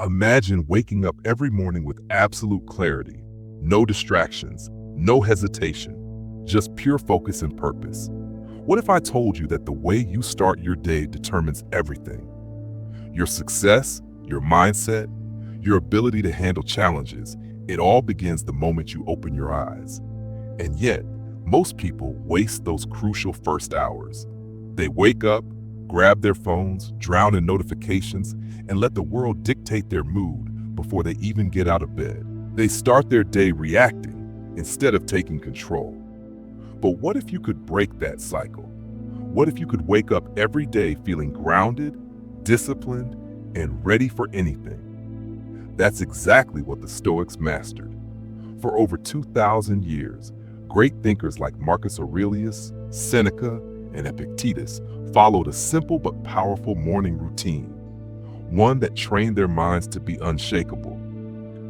Imagine waking up every morning with absolute clarity, no distractions, no hesitation, just pure focus and purpose. What if I told you that the way you start your day determines everything? Your success, your mindset, your ability to handle challenges, it all begins the moment you open your eyes. And yet, most people waste those crucial first hours. They wake up, grab their phones, drown in notifications, and let the world dictate their mood before they even get out of bed. They start their day reacting instead of taking control. But what if you could break that cycle? What if you could wake up every day feeling grounded, disciplined, and ready for anything? That's exactly what the Stoics mastered. For over 2,000 years, great thinkers like Marcus Aurelius, Seneca, and Epictetus followed a simple but powerful morning routine, one that trained their minds to be unshakable.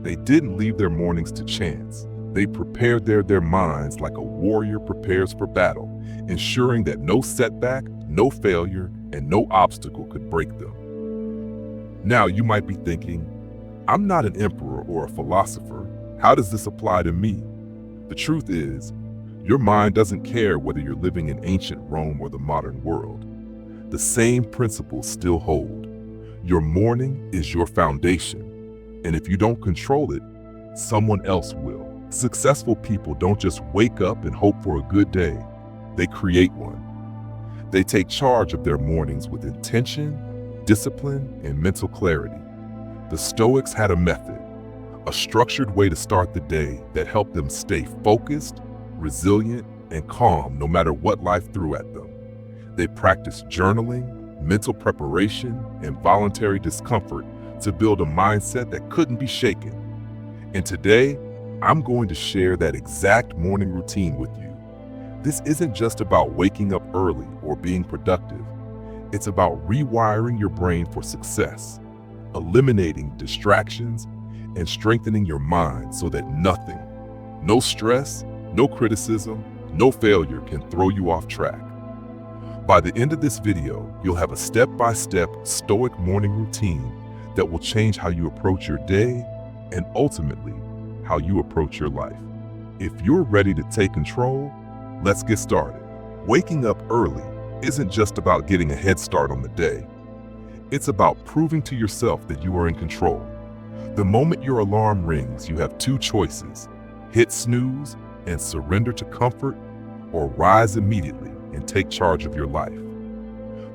They didn't leave their mornings to chance. They prepared their minds like a warrior prepares for battle, ensuring that no setback, no failure, and no obstacle could break them. Now you might be thinking, I'm not an emperor or a philosopher. How does this apply to me? The truth is, your mind doesn't care whether you're living in ancient Rome or the modern world. The same principles still hold. Your morning is your foundation, and if you don't control it, someone else will. Successful people don't just wake up and hope for a good day. They create one. They take charge of their mornings with intention, discipline, and mental clarity. The Stoics had a method, a structured way to start the day that helped them stay focused, resilient, and calm no matter what life threw at them. They practiced journaling, mental preparation, and voluntary discomfort to build a mindset that couldn't be shaken. And today, I'm going to share that exact morning routine with you. This isn't just about waking up early or being productive. It's about rewiring your brain for success, eliminating distractions, and strengthening your mind so that nothing, no stress, no criticism, no failure can throw you off track. By the end of this video, you'll have a step-by-step Stoic morning routine that will change how you approach your day and ultimately how you approach your life. If you're ready to take control, let's get started. Waking up early isn't just about getting a head start on the day. It's about proving to yourself that you are in control. The moment your alarm rings, you have two choices: hit snooze and surrender to comfort, or rise immediately and take charge of your life.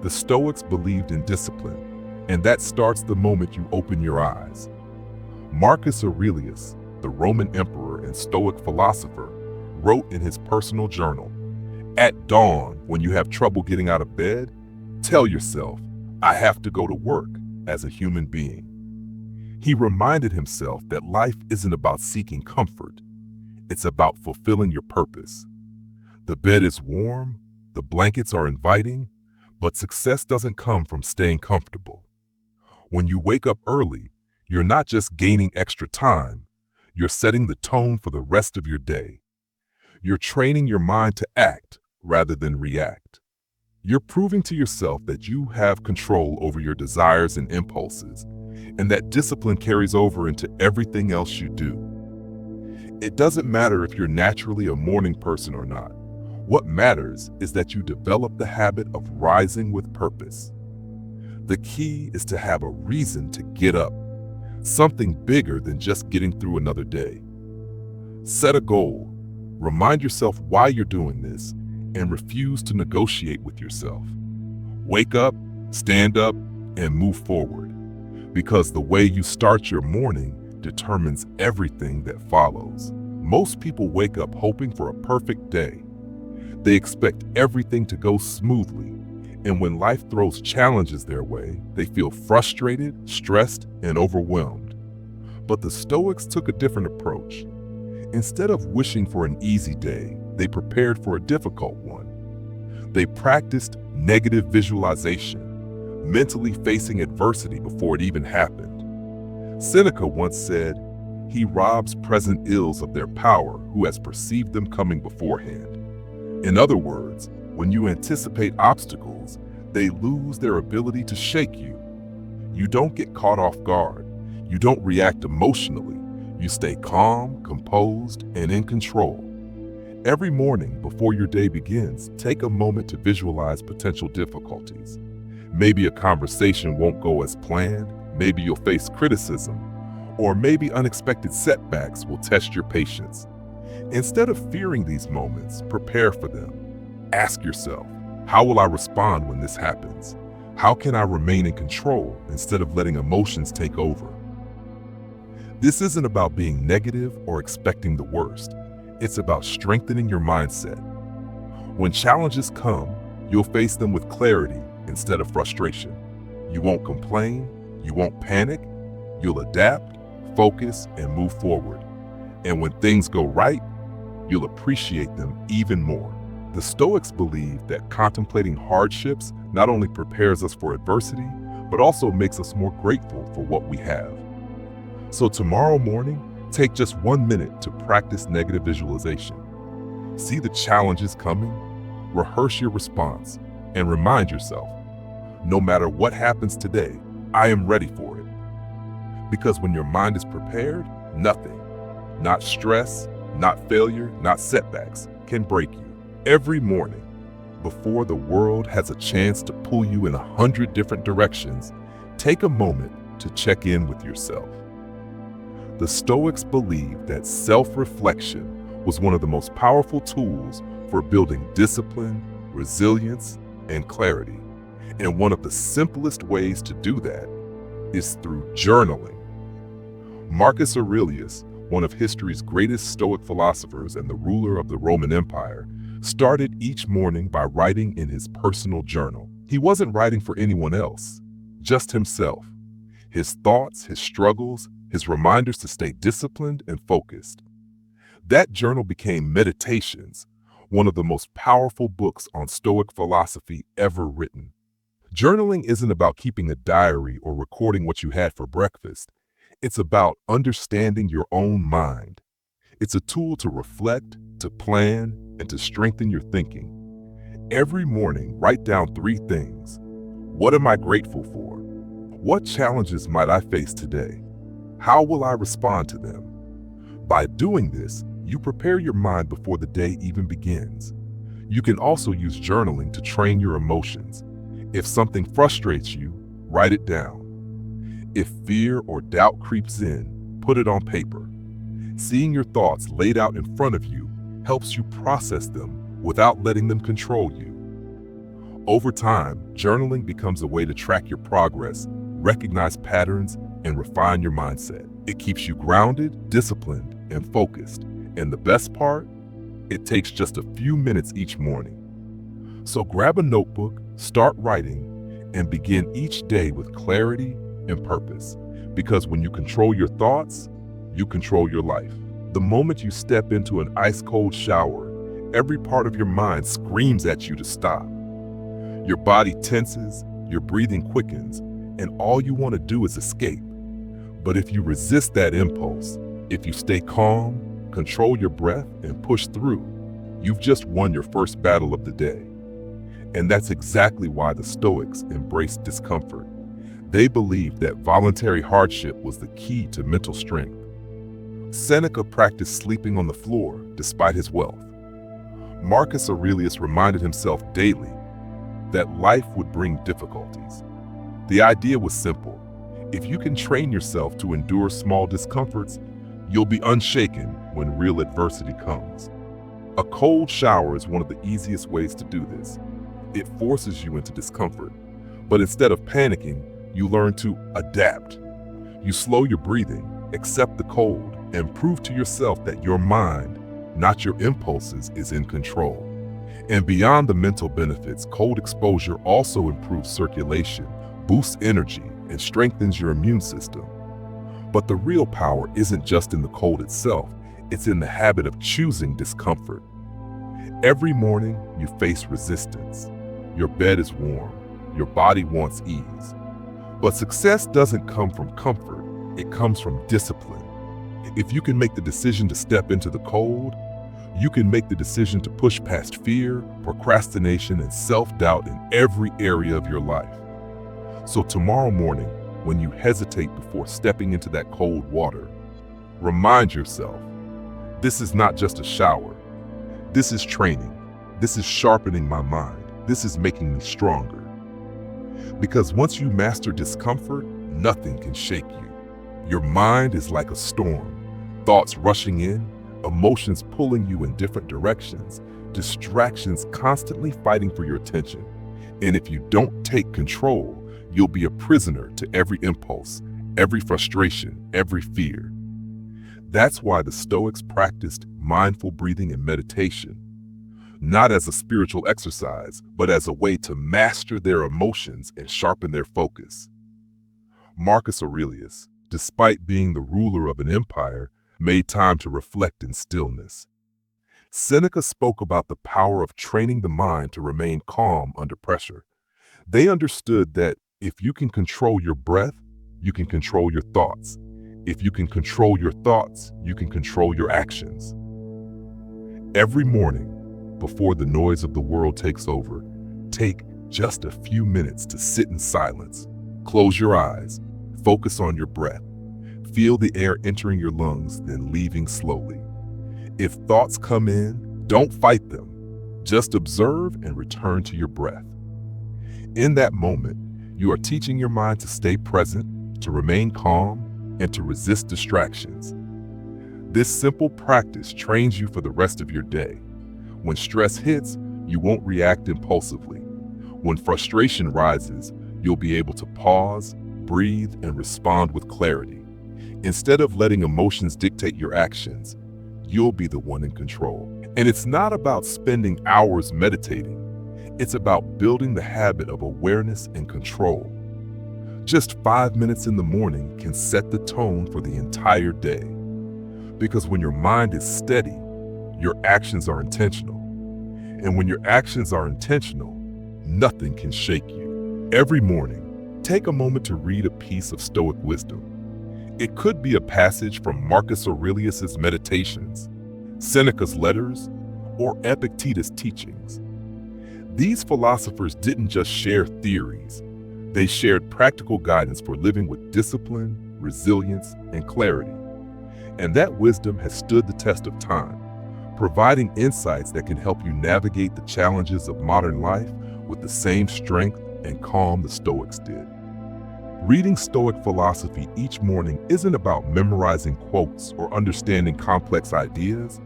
The Stoics believed in discipline, and that starts the moment you open your eyes. Marcus Aurelius, the Roman emperor and Stoic philosopher, wrote in his personal journal, "At dawn, when you have trouble getting out of bed, tell yourself, I have to go to work as a human being." He reminded himself that life isn't about seeking comfort. It's about fulfilling your purpose. The bed is warm, the blankets are inviting, but success doesn't come from staying comfortable. When you wake up early, you're not just gaining extra time, you're setting the tone for the rest of your day. You're training your mind to act rather than react. You're proving to yourself that you have control over your desires and impulses, and that discipline carries over into everything else you do. It doesn't matter if you're naturally a morning person or not. What matters is that you develop the habit of rising with purpose. The key is to have a reason to get up, something bigger than just getting through another day. Set a goal, remind yourself why you're doing this, and refuse to negotiate with yourself. Wake up, stand up, and move forward, because the way you start your morning determines everything that follows. Most people wake up hoping for a perfect day. They expect everything to go smoothly, and when life throws challenges their way, they feel frustrated, stressed, and overwhelmed. But the Stoics took a different approach. Instead of wishing for an easy day, they prepared for a difficult one. They practiced negative visualization, mentally facing adversity before it even happened. Seneca once said, "He robs present ills of their power who has perceived them coming beforehand." In other words, when you anticipate obstacles, they lose their ability to shake you. You don't get caught off guard. You don't react emotionally. You stay calm, composed, and in control. Every morning before your day begins, take a moment to visualize potential difficulties. Maybe a conversation won't go as planned, maybe you'll face criticism, or maybe unexpected setbacks will test your patience. Instead of fearing these moments, prepare for them. Ask yourself, how will I respond when this happens? How can I remain in control instead of letting emotions take over? This isn't about being negative or expecting the worst. It's about strengthening your mindset. When challenges come, you'll face them with clarity instead of frustration. You won't complain, you won't panic, you'll adapt, focus, and move forward. And when things go right, you'll appreciate them even more. The Stoics believe that contemplating hardships not only prepares us for adversity, but also makes us more grateful for what we have. So tomorrow morning, take just 1 minute to practice negative visualization. See the challenges coming, rehearse your response, and remind yourself, no matter what happens today, I am ready for it. Because when your mind is prepared, nothing, not stress, not failure, not setbacks, can break you. Every morning, before the world has a chance to pull you in 100 different directions, take a moment to check in with yourself. The Stoics believed that self-reflection was one of the most powerful tools for building discipline, resilience, and clarity. And one of the simplest ways to do that is through journaling. Marcus Aurelius, one of history's greatest Stoic philosophers and the ruler of the Roman Empire, started each morning by writing in his personal journal. He wasn't writing for anyone else, just himself. His thoughts, his struggles, his reminders to stay disciplined and focused. That journal became Meditations, one of the most powerful books on Stoic philosophy ever written. Journaling isn't about keeping a diary or recording what you had for breakfast. It's about understanding your own mind. It's a tool to reflect, to plan, and to strengthen your thinking. Every morning, write down 3 things. What am I grateful for? What challenges might I face today? How will I respond to them? By doing this, you prepare your mind before the day even begins. You can also use journaling to train your emotions. If something frustrates you, write it down. If fear or doubt creeps in, put it on paper. Seeing your thoughts laid out in front of you helps you process them without letting them control you. Over time, journaling becomes a way to track your progress, recognize patterns, and refine your mindset. It keeps you grounded, disciplined, and focused. And the best part? It takes just a few minutes each morning. So grab a notebook, start writing, and begin each day with clarity and purpose. Because when you control your thoughts, you control your life. The moment you step into an ice-cold shower, every part of your mind screams at you to stop. Your body tenses, your breathing quickens, and all you want to do is escape. But if you resist that impulse, if you stay calm, control your breath, and push through, you've just won your first battle of the day. And that's exactly why the Stoics embraced discomfort. They believed that voluntary hardship was the key to mental strength. Seneca practiced sleeping on the floor despite his wealth. Marcus Aurelius reminded himself daily that life would bring difficulties. The idea was simple. If you can train yourself to endure small discomforts, you'll be unshaken when real adversity comes. A cold shower is one of the easiest ways to do this. It forces you into discomfort, but instead of panicking, you learn to adapt. You slow your breathing, accept the cold, and prove to yourself that your mind, not your impulses, is in control. And beyond the mental benefits, cold exposure also improves circulation, boosts energy, and strengthens your immune system. But the real power isn't just in the cold itself, it's in the habit of choosing discomfort. Every morning, you face resistance. Your bed is warm, your body wants ease. But success doesn't come from comfort, it comes from discipline. If you can make the decision to step into the cold, you can make the decision to push past fear, procrastination, and self-doubt in every area of your life. So tomorrow morning, when you hesitate before stepping into that cold water, remind yourself, this is not just a shower. This is training. This is sharpening my mind. This is making me stronger. Because once you master discomfort, nothing can shake you. Your mind is like a storm, thoughts rushing in, emotions pulling you in different directions, distractions constantly fighting for your attention. And if you don't take control, you'll be a prisoner to every impulse, every frustration, every fear. That's why the Stoics practiced mindful breathing and meditation, not as a spiritual exercise, but as a way to master their emotions and sharpen their focus. Marcus Aurelius, despite being the ruler of an empire, made time to reflect in stillness. Seneca spoke about the power of training the mind to remain calm under pressure. They understood that if you can control your breath, you can control your thoughts. If you can control your thoughts, you can control your actions. Every morning, before the noise of the world takes over, take just a few minutes to sit in silence. Close your eyes, focus on your breath. Feel the air entering your lungs, then leaving slowly. If thoughts come in, don't fight them. Just observe and return to your breath. In that moment, you are teaching your mind to stay present, to remain calm, and to resist distractions. This simple practice trains you for the rest of your day. When stress hits, you won't react impulsively. When frustration rises, you'll be able to pause, breathe, and respond with clarity. Instead of letting emotions dictate your actions, you'll be the one in control. And it's not about spending hours meditating. It's about building the habit of awareness and control. Just 5 minutes in the morning can set the tone for the entire day. Because when your mind is steady, your actions are intentional. And when your actions are intentional, nothing can shake you. Every morning, take a moment to read a piece of Stoic wisdom. It could be a passage from Marcus Aurelius's Meditations, Seneca's letters, or Epictetus' teachings. These philosophers didn't just share theories. They shared practical guidance for living with discipline, resilience, and clarity. And that wisdom has stood the test of time, providing insights that can help you navigate the challenges of modern life with the same strength and calm the Stoics did. Reading Stoic philosophy each morning isn't about memorizing quotes or understanding complex ideas.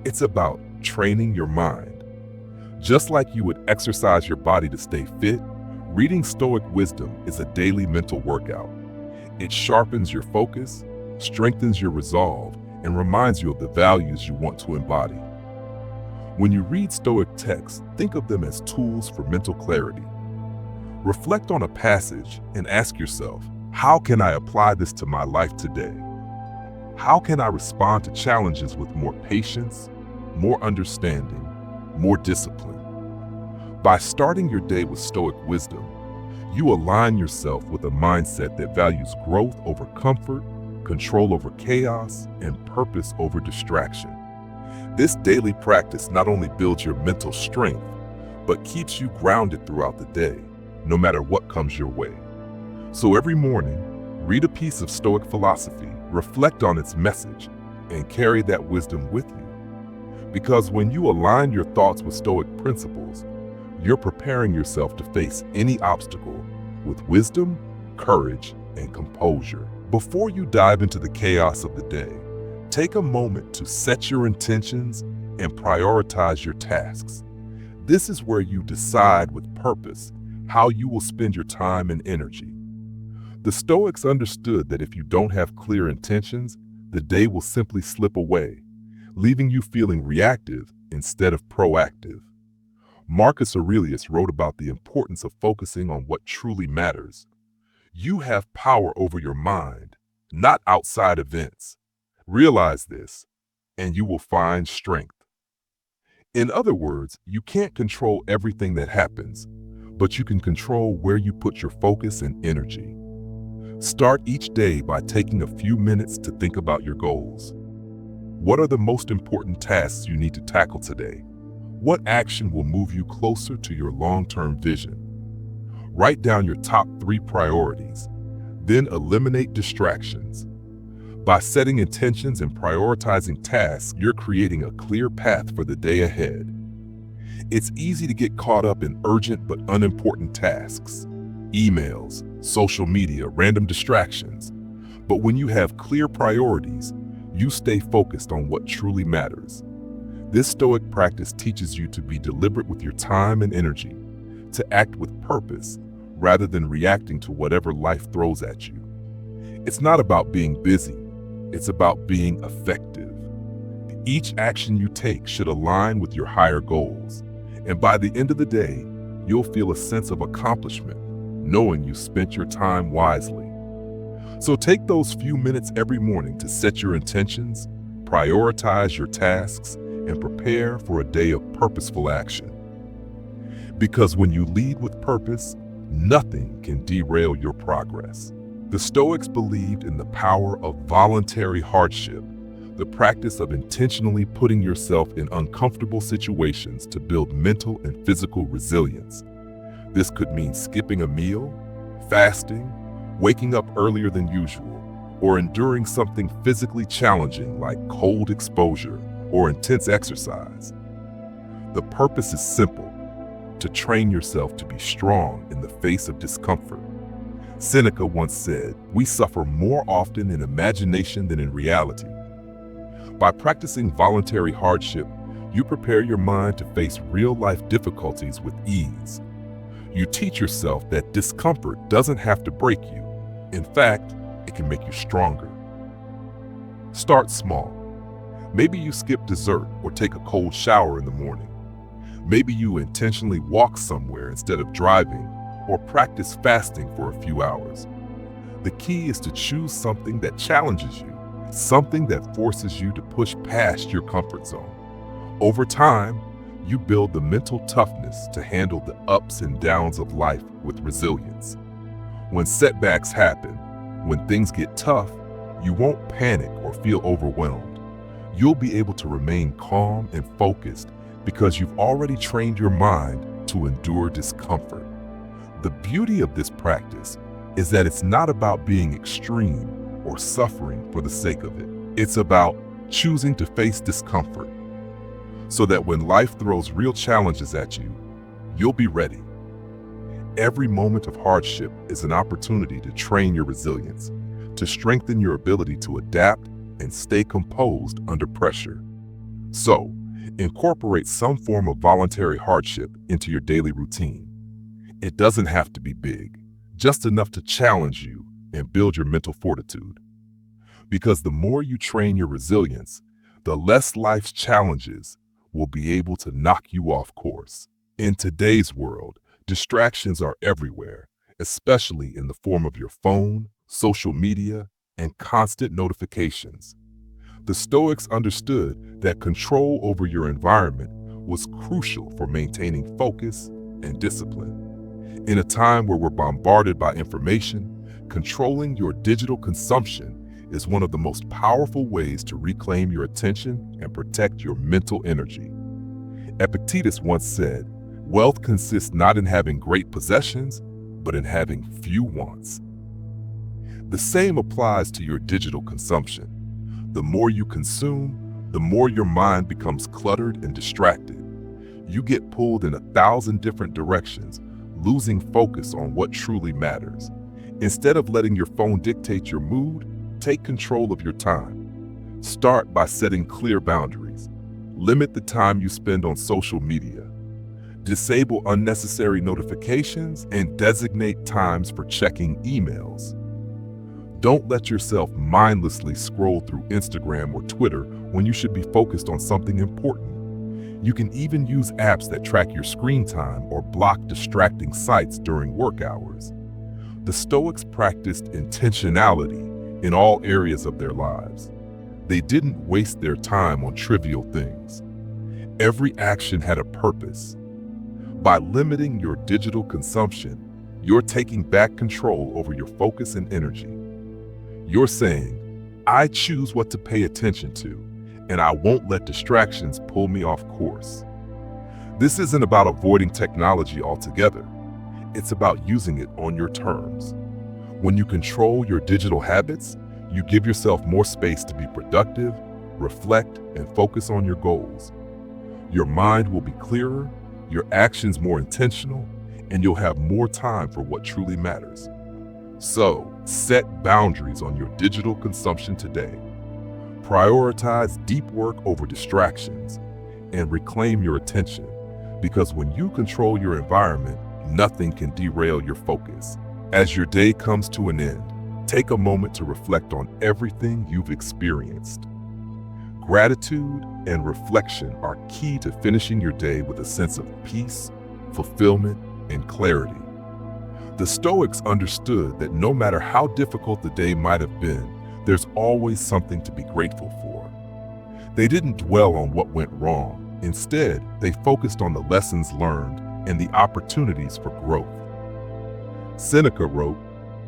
It's about training your mind. Just like you would exercise your body to stay fit, reading Stoic wisdom is a daily mental workout. It sharpens your focus, strengthens your resolve, and reminds you of the values you want to embody. When you read Stoic texts, think of them as tools for mental clarity. Reflect on a passage and ask yourself, how can I apply this to my life today? How can I respond to challenges with more patience, more understanding, more discipline? By starting your day with Stoic wisdom, you align yourself with a mindset that values growth over comfort, control over chaos, and purpose over distraction. This daily practice not only builds your mental strength, but keeps you grounded throughout the day, no matter what comes your way. So every morning, read a piece of Stoic philosophy, reflect on its message, and carry that wisdom with you. Because when you align your thoughts with Stoic principles, you're preparing yourself to face any obstacle with wisdom, courage, and composure. Before you dive into the chaos of the day, take a moment to set your intentions and prioritize your tasks. This is where you decide with purpose how you will spend your time and energy. The Stoics understood that if you don't have clear intentions, the day will simply slip away, leaving you feeling reactive instead of proactive. Marcus Aurelius wrote about the importance of focusing on what truly matters. You have power over your mind, not outside events. Realize this, and you will find strength. In other words, you can't control everything that happens, but you can control where you put your focus and energy. Start each day by taking a few minutes to think about your goals. What are the most important tasks you need to tackle today? What action will move you closer to your long-term vision? Write down your top 3 priorities. Then eliminate distractions. By setting intentions and prioritizing tasks, you're creating a clear path for the day ahead. It's easy to get caught up in urgent but unimportant tasks, emails, social media, random distractions. But when you have clear priorities, you stay focused on what truly matters. This Stoic practice teaches you to be deliberate with your time and energy, to act with purpose rather than reacting to whatever life throws at you. It's not about being busy, it's about being effective. Each action you take should align with your higher goals, and by the end of the day, you'll feel a sense of accomplishment, knowing you spent your time wisely. So take those few minutes every morning to set your intentions, prioritize your tasks, and prepare for a day of purposeful action. Because when you lead with purpose, nothing can derail your progress. The Stoics believed in the power of voluntary hardship, the practice of intentionally putting yourself in uncomfortable situations to build mental and physical resilience. This could mean skipping a meal, fasting, waking up earlier than usual, or enduring something physically challenging like cold exposure or intense exercise. The purpose is simple: to train yourself to be strong in the face of discomfort. Seneca once said, "We suffer more often in imagination than in reality." By practicing voluntary hardship, you prepare your mind to face real-life difficulties with ease. You teach yourself that discomfort doesn't have to break you. In fact, it can make you stronger. Start small. Maybe you skip dessert or take a cold shower in the morning. Maybe you intentionally walk somewhere instead of driving, or practice fasting for a few hours. The key is to choose something that challenges you, something that forces you to push past your comfort zone. Over time, you build the mental toughness to handle the ups and downs of life with resilience. When setbacks happen, when things get tough, you won't panic or feel overwhelmed. You'll be able to remain calm and focused because you've already trained your mind to endure discomfort. The beauty of this practice is that it's not about being extreme or suffering for the sake of it. It's about choosing to face discomfort so that when life throws real challenges at you, you'll be ready. Every moment of hardship is an opportunity to train your resilience, to strengthen your ability to adapt and stay composed under pressure. So, incorporate some form of voluntary hardship into your daily routine. It doesn't have to be big, just enough to challenge you and build your mental fortitude. Because the more you train your resilience, the less life's challenges will be able to knock you off course. In today's world, distractions are everywhere, especially in the form of your phone, social media, and constant notifications. The Stoics understood that control over your environment was crucial for maintaining focus and discipline. In a time where we're bombarded by information, controlling your digital consumption is one of the most powerful ways to reclaim your attention and protect your mental energy. Epictetus once said, "Wealth consists not in having great possessions, but in having few wants." The same applies to your digital consumption. The more you consume, the more your mind becomes cluttered and distracted. You get pulled in 1,000 different directions, losing focus on what truly matters. Instead of letting your phone dictate your mood, take control of your time. Start by setting clear boundaries. Limit the time you spend on social media. Disable unnecessary notifications and designate times for checking emails. Don't let yourself mindlessly scroll through Instagram or Twitter when you should be focused on something important. You can even use apps that track your screen time or block distracting sites during work hours. The Stoics practiced intentionality in all areas of their lives. They didn't waste their time on trivial things. Every action had a purpose. By limiting your digital consumption, you're taking back control over your focus and energy. You're saying, "I choose what to pay attention to, and I won't let distractions pull me off course." This isn't about avoiding technology altogether. It's about using it on your terms. When you control your digital habits, you give yourself more space to be productive, reflect, and focus on your goals. Your mind will be clearer, your actions more intentional, and you'll have more time for what truly matters. So, set boundaries on your digital consumption today. Prioritize deep work over distractions, and reclaim your attention, because when you control your environment, nothing can derail your focus. As your day comes to an end, take a moment to reflect on everything you've experienced. Gratitude and reflection are key to finishing your day with a sense of peace, fulfillment, and clarity. The Stoics understood that no matter how difficult the day might have been, there's always something to be grateful for. They didn't dwell on what went wrong. Instead, they focused on the lessons learned and the opportunities for growth. Seneca wrote,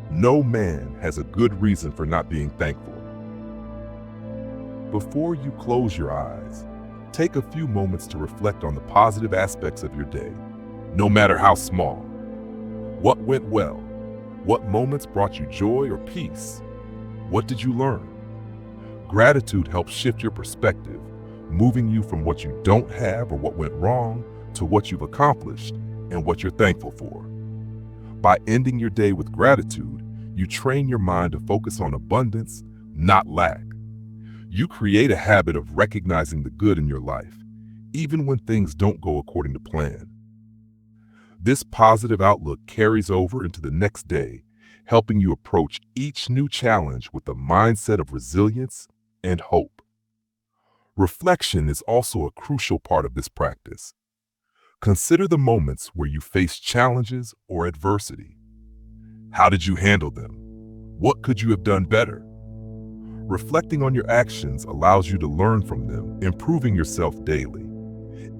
"No man has a good reason for not being thankful." Before you close your eyes, take a few moments to reflect on the positive aspects of your day, no matter how small. What went well? What moments brought you joy or peace? What did you learn? Gratitude helps shift your perspective, moving you from what you don't have or what went wrong to what you've accomplished and what you're thankful for. By ending your day with gratitude, you train your mind to focus on abundance, not lack. You create a habit of recognizing the good in your life, even when things don't go according to plan. This positive outlook carries over into the next day, helping you approach each new challenge with a mindset of resilience and hope. Reflection is also a crucial part of this practice. Consider the moments where you faced challenges or adversity. How did you handle them? What could you have done better? Reflecting on your actions allows you to learn from them, improving yourself daily.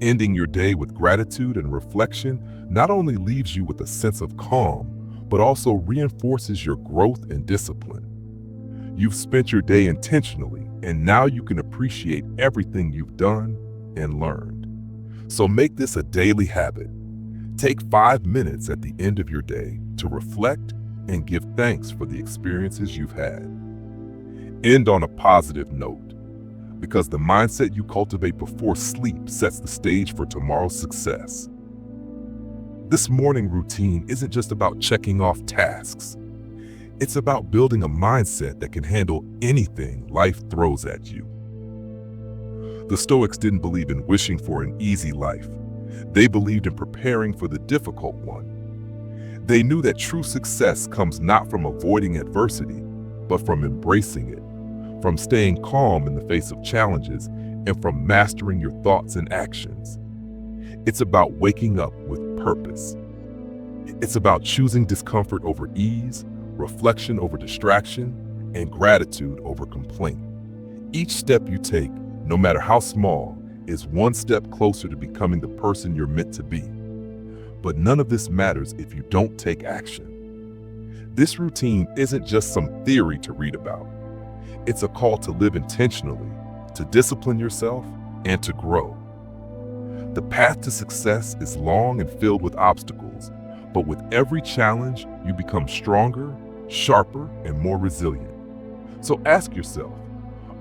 Ending your day with gratitude and reflection not only leaves you with a sense of calm, but also reinforces your growth and discipline. You've spent your day intentionally, and now you can appreciate everything you've done and learned. So make this a daily habit. Take 5 minutes at the end of your day to reflect and give thanks for the experiences you've had. End on a positive note, because the mindset you cultivate before sleep sets the stage for tomorrow's success. This morning routine isn't just about checking off tasks. It's about building a mindset that can handle anything life throws at you. The Stoics didn't believe in wishing for an easy life. They believed in preparing for the difficult one. They knew that true success comes not from avoiding adversity, but from embracing it, from staying calm in the face of challenges, and from mastering your thoughts and actions. It's about waking up with purpose. It's about choosing discomfort over ease, reflection over distraction, and gratitude over complaint. Each step you take, no matter how small, is one step closer to becoming the person you're meant to be. But none of this matters if you don't take action. This routine isn't just some theory to read about. It's a call to live intentionally, to discipline yourself, and to grow. The path to success is long and filled with obstacles, but with every challenge, you become stronger, sharper, and more resilient. So ask yourself,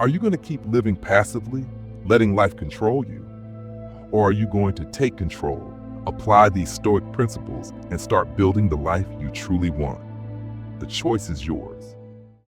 are you going to keep living passively, letting life control you? Or are you going to take control, apply these Stoic principles, and start building the life you truly want? The choice is yours.